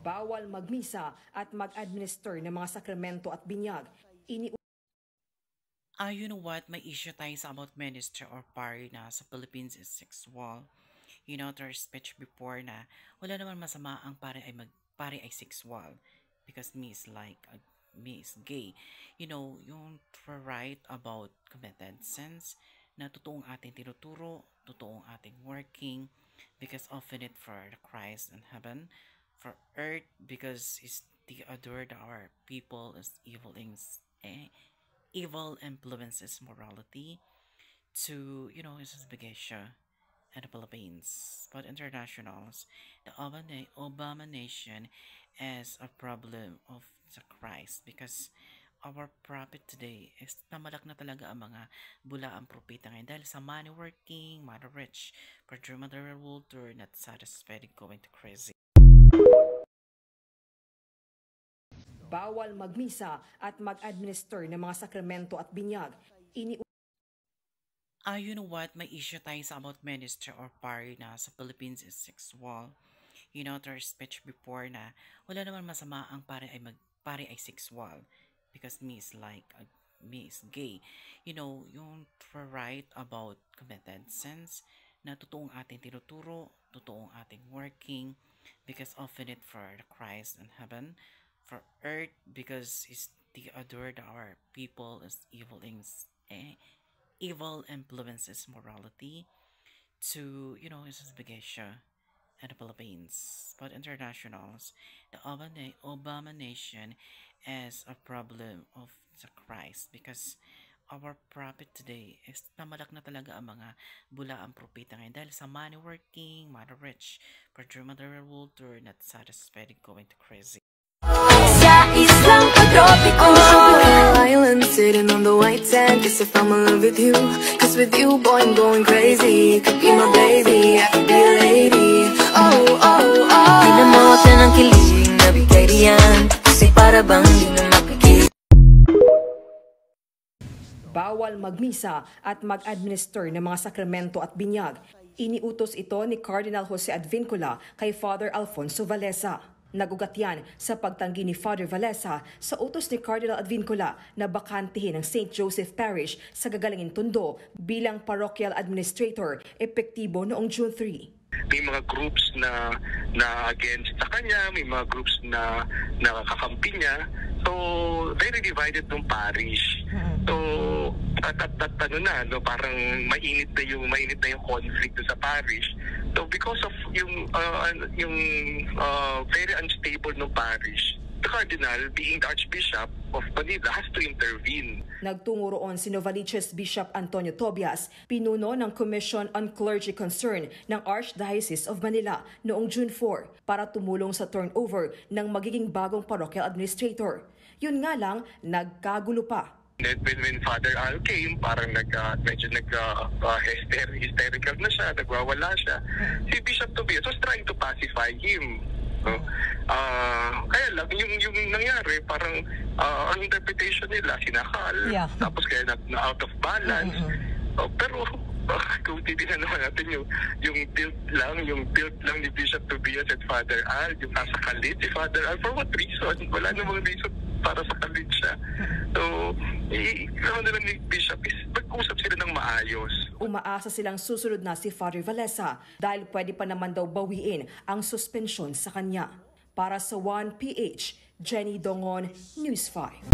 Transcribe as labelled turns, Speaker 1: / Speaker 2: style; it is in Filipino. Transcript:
Speaker 1: Bawal magmisa at mag-administer ng mga sakramento at binyag.
Speaker 2: You know what? May issue tayo sa about minister or pari na sa Philippines is sexual. You know, there's speech before na wala naman masama ang pari ay sexual because me is like me is gay. You know, yung right about committed sense na totoong ating tinuturo, totoong ating working because often it for the Christ in heaven, for earth because is the adored our people is evil influences morality to, you know, is Bagasha and the Philippines. But internationals, the Obama nation is a problem of the Christ because our prophet today is namalak na talaga ang mga bulaang propeta ngayon dahil sa money working, money rich, for material world not satisfied going to crazy.
Speaker 1: Bawal magmisa at mag-administer ng mga sakramento at binyag.
Speaker 2: You know what? May issue tayo sa about minister or pari na sa Philippines is sexual. You know, there's speech before na wala naman masama ang pari ay sexual because me is like me is gay. You know, yung right about committed sense na totoong ating tinuturo, totoong ating working because often it for the Christ in heaven, for earth because is the adored our people is evil influences morality to, you know, is Bagasha and the Philippines. But internationals, the Obama nation is a problem of the Christ because our prophet today is namalak na talaga ang mga bulaang propeta ngayon dahil sa money working, money rich, for material world not satisfied going to crazy.
Speaker 3: Island sitting on the white sand. Guess if I'm in love with you, cause with you, boy, I'm going crazy. Could be my baby, I could be a lady. Oh, oh, oh. Di na mawala ng kilig na bigay diyan, kasi para bang di na makikita.
Speaker 1: Bawal magmisa at mag-administer ng mga sakramento at binyag. Iniutos ito ni Cardinal Jose Advincula kay Father Alfonso Valesa. Nagugat yan sa pagtanggi ni Father Valesa sa utos ni Cardinal Advincula na bakantihin ang St. Joseph Parish sa Gagalangin Tondo bilang parochial administrator epektibo noong June 3.
Speaker 4: May mga groups na against sa kanya, may mga groups na nakakampi niya. So, very divided ng parish. So, parang mainit na yung conflict sa parish. So, because of yung very unstable ng parish, the Cardinal, being the Archbishop of Manila, has to intervene.
Speaker 1: Nagtungo roon si Novaliches Bishop Antonio Tobias, pinuno ng Commission on Clergy Concern ng Archdiocese of Manila noong June 4 para tumulong sa turnover ng magiging bagong parochial administrator. Yun nga lang, nagkagulo pa.
Speaker 4: When Father Al came, parang medyo hysterical na siya, nagwawala siya. Si Bishop Tobias was trying to pacify him. Kaya lang, yung nangyari, parang ang interpretation nila, sinakal, tapos kaya na out of balance. Pero kung titignan naman natin yung build lang ni Bishop Tobias at Father Al, yung nasakalid si Father Al, for what reason? Wala namang reason para sakalid siya. So, kailangan nila ni Bishop is mag-usap sila ng maayos.
Speaker 1: Umaasa silang susunod na si Father Valesa dahil pwede pa naman daw bawiin ang suspensyon sa kanya. Para sa 1PH, Jenny Dongon, News 5.